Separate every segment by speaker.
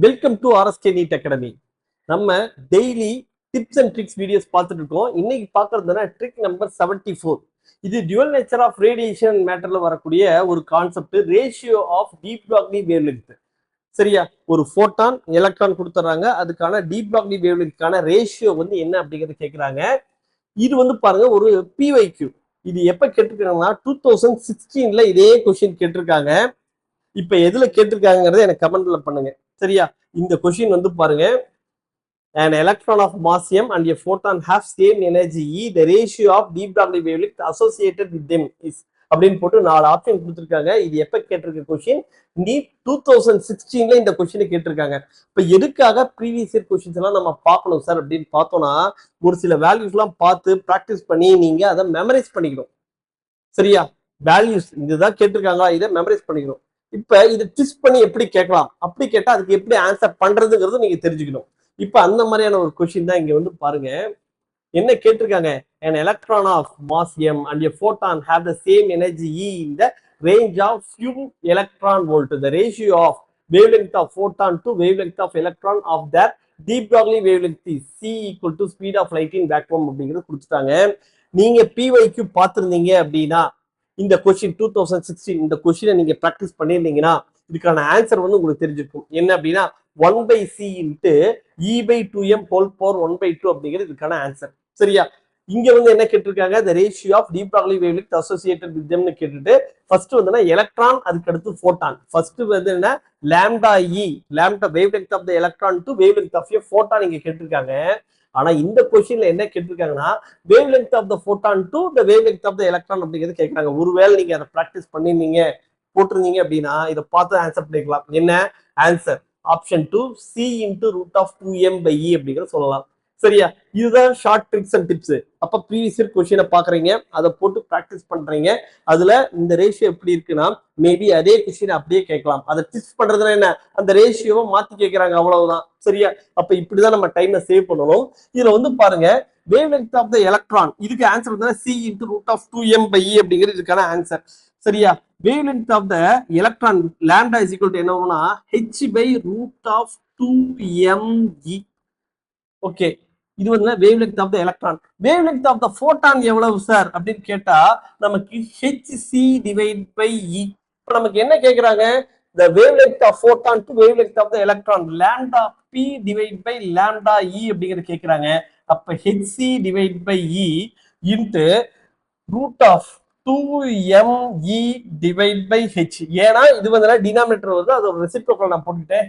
Speaker 1: Welcome to RSK NEET academy. நம்ம daily tips and tricks videos பார்த்துட்டு இருக்கோம். இன்னைக்கு பார்க்கறதுனா ட்ரிக் நம்பர் 74. இது டியூவல் நேச்சர் ஆஃப் ரேடியேஷன் மேட்டர்ல வரக்கூடிய ஒரு concept, ratio of de Broglie wavelength. சரியா, ஒரு ஃபோட்டான் எலக்ட்ரான் கொடுத்துறாங்க, அதுக்கான டீப் ப்ராக்லி வேவ்லெங்த்கான ரேஷியோ வந்து என்ன அப்படிங்கறது கேட்கறாங்க. இது வந்து பாருங்க ஒரு PYQ. இது எப்ப கேட்டிருக்காங்கன்னா 2016ல இதே கொஸ்டின் கேட்டிருக்காங்க. இப்ப எதுல கேட்டிருக்காங்கிறத எனக்கு கமெண்ட்ல பண்ணுங்க. சரியா, இந்த கொஸ்டின் வந்து பாருங்க, an electron of mass m and a photon have same energy E, the ratio of deep Broglie wavelength associated with them is அப்படின்னு போட்டு 4 ஆப்ஷன் கொடுத்துருக்காங்க. இது எப்ப கேட்டிருக்க கொஸ்டின், நீட் 2016ல இந்த கொஸ்டினை கேட்டிருக்காங்க. இப்ப எதுக்காக ப்ரீவியஸ் இயர் கொஸ்டின்ஸ் எல்லாம் நம்ம பார்க்கணும் சார் அப்படின்னு பார்த்தோம்னா, ஒரு சில வேல்யூஸ் எல்லாம் பார்த்து ப்ராக்டிஸ் பண்ணி நீங்க அதை மெமரைஸ் பண்ணிக்கணும். சரியா, வேல்யூஸ் இதுதான் கேட்டிருக்காங்க, இதை மெமரைஸ் பண்ணிக்கணும். இப்ப இது ட்விஸ்ட் பண்ணி எப்படி கேட்கலாம், அப்படி கேட்டா அதுக்கு எப்படி ஆன்சர் பண்றதுங்கிறது நீங்க தெரிஞ்சுக்கணும். இப்ப அந்த மாதிரியான ஒரு கொஸ்டின் தான் இங்க வந்து பாருங்க. என்ன கேட்டிருக்காங்க, an electron of mass m and a photon have the same energy E in the range of few electron volt. The ratio of wavelength of photon to wavelength of electron of their deep Broglie wavelength is C equal to speed of light in vacuum அப்படிங்கிறது கொடுத்துட்டாங்க. நீங்க PYQ பார்த்திருந்தீங்க அப்படின்னா, இந்த question 2016 இந்த கொஸ்டினை நீங்க practice பண்ணியிருந்தீங்கன்னா இதுக்கான ஆன்சர் வந்து உங்களுக்கு தெரிஞ்சிருக்கும். என்ன அப்படின்னா 1/c into E/2m whole power 1/2 அப்படிங்கிறது இதுக்கான ஆன்சர். சரியா, இங்க வந்து என்ன கேட்டிருக்காங்க, the ratio of deep Broglie wavelength associated with them னு கேட்டுட்டு ஃபர்ஸ்ட் வந்து எலக்ட்ரான், அதுக்கு அடுத்து ஃபோட்டான். ஃபர்ஸ்ட் வந்து என்ன, lambda E, lambda wavelength of the electron to wavelength of a photon இங்க கேட்டிருக்காங்க. ஆனா இந்த கொஸ்டின்ல என்ன கேட்டிருக்காங்கன்னா, wavelength of the photon to the wavelength of the electron அப்படிங்கிறது கேட்கறாங்க. ஒருவேளை நீங்க அதை பிராக்டிஸ் பண்ணிருந்தீங்க போட்டிருந்தீங்க அப்படின்னா இதை பார்த்து ஆன்சர் பண்ணிக்கலாம். என்ன answer, option 2 C into root of 2m/e அப்படிங்கிற சொல்லலாம். சரியா, இதுதான் ஷார்ட் ட்ரிக்ஸ் அண்ட் டிப்ஸ். அப்ப ப்ரீவியஸ் இயர் கொஸ்டினை பாக்குறீங்க, அதை போட்டு பிராக்டிஸ் பண்றீங்க. அதுல இந்த ரேஷியோ எப்படி இருக்குன்னா, மேபி அதே கொஸ்டின் அப்படியே கேட்கலாம். அதை ட்விஸ்ட் பண்றதுனா என்ன, அந்த ரேஷியோவை மாத்தி கேட்கறாங்க, அவ்வளவுதான். சரியா, அப்ப இப்படிதான் நம்ம டைமை சேவ் பண்ணணும். இதுல வந்து பாருங்க, wavelength of the electron இதுக்கு ஆன்சர் வந்து C into root of 2m/e அப்படிங்கிறது இதுக்கான ஆன்சர். சரியா, wavelength of the electron lambda is equal to என்ன வரும்னா h/√2me. ஓகே, இது வந்து wavelength of the electron. wavelength of the photon எவ்வளவு சார் அப்படின்னு கேட்டா நமக்கு hc/e. இப்ப நமக்கு என்ன கேக்குறாங்க, the wavelength of photon to wavelength of the electron lambda p/lambda e அப்படிங்கிறது கேக்குறாங்க. அப்ப hc/e into root of 2me/h. ஏன்னா இது வந்து டினாமினேட்டர் வருது, அது ஒரு ரெசிப்ரோக்கல் நான் போட்டுட்டேன்,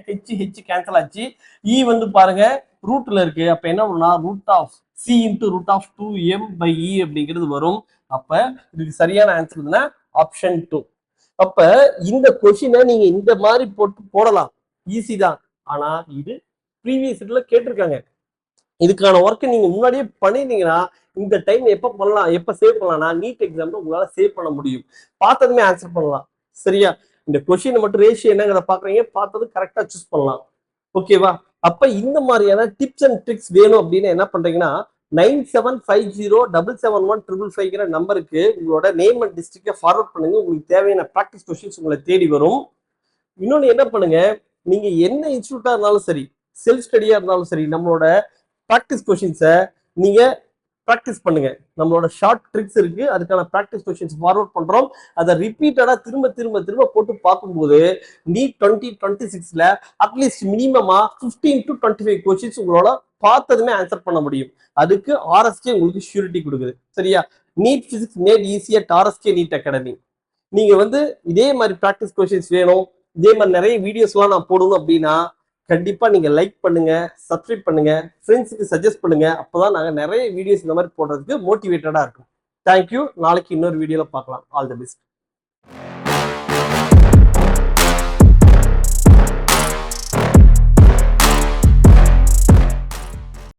Speaker 1: h கேன்சல் ஆச்சு. e வந்து பாருங்க ரூட்ல இருக்கு, அப்ப என்ன பண்ணுனா root of c into root of 2m/e அப்படிங்கிறது வரும். அப்ப இதுக்கு சரியான ஆன்சர் என்ன, ஆப்ஷன் 2. அப்ப இந்த கொஸ்டினை நீங்க இந்த மாதிரி போட்டு போடலாம், ஈஸி தான். ஆனா இது ப்ரீவியஸ் இயர்ல கேட்டிருக்காங்க. இதுக்கான ஒர்க் நீங்க முன்னாடியே பண்ணிருந்தீங்கன்னா இந்த டைம் எப்ப பண்ணலாம், எப்ப சேவ் பண்ணலாம்னா நீட் எக்ஸாம்ல உங்களால சேவ் பண்ண முடியும். பார்த்ததுமே ஆன்சர் பண்ணலாம். சரியா, இந்த கொஸ்டின் மட்டும் ரேஷியோ என்னங்கிறத பாக்குறீங்க, பார்த்தது கரெக்டா சூஸ் பண்ணலாம். ஓகேவா, அப்ப இந்த மாதிரியான டிப்ஸ் அண்ட் ட்ரிக்ஸ் வேணும் அப்படின்னு என்ன பண்றீங்கன்னா 9750771555 நம்பருக்கு உங்களோட நேம் அண்ட் டிஸ்ட்ரிக்டை ஃபார்வர்ட் பண்ணுங்க. உங்களுக்கு தேவையான ப்ராக்டிஸ் கொஸ்டின்ஸ் உங்களை தேடி வரும். இன்னொன்னு என்ன பண்ணுங்க, நீங்க என்ன இன்ஸ்டியூட்டா இருந்தாலும் சரி, செல்ஃப் ஸ்டடியா இருந்தாலும் சரி, நம்மளோட ப்ராக்டிஸ் கொஸ்டின்ஸை நீங்க ப்ராக்டிஸ் பண்ணுங்க. நம்மளோட ஷார்ட் ட்ரிக்ஸ் இருக்கு, அதுக்கான ப்ராக்டிஸ் கொஸ்டின்ஸ் ஃபார்வர்ட் பண்றோம். அதை ரிப்பீட்டடா திரும்ப திரும்ப திரும்ப போட்டு பார்க்கும்போது நீட் 2026ல அட்லீஸ்ட் மினிமமா 15 to 25 கொஸ்டின்ஸ் உங்களோட பார்த்ததுமே ஆன்சர் பண்ண முடியும். அதுக்கு RSK உங்களுக்கு ஷூரிட்டி கொடுக்குது. சரியா, NEET physics made easy at RSK NEET academy. நீங்க வந்து இதே மாதிரி ப்ராக்டிஸ் கொஸ்டின்ஸ் வேணும், இதே மாதிரி நிறைய வீடியோஸ் எல்லாம் நான் போடணும் அப்படின்னா கண்டிப்பா நீங்க லைக் பண்ணுங்க, சப்ஸ்கிரைப் பண்ணுங்க, ஃப்ரெண்ட்ஸுக்கு சஜஸ்ட் பண்ணுங்க. அப்பதான் நாங்க நிறைய வீடியோஸ் இந்த மாதிரி போடுறதுக்கு மோட்டிவேட்டடா இருக்கும். தேங்க்யூ. நாளைக்கு இன்னொரு வீடியோல பார்க்கலாம். All the best.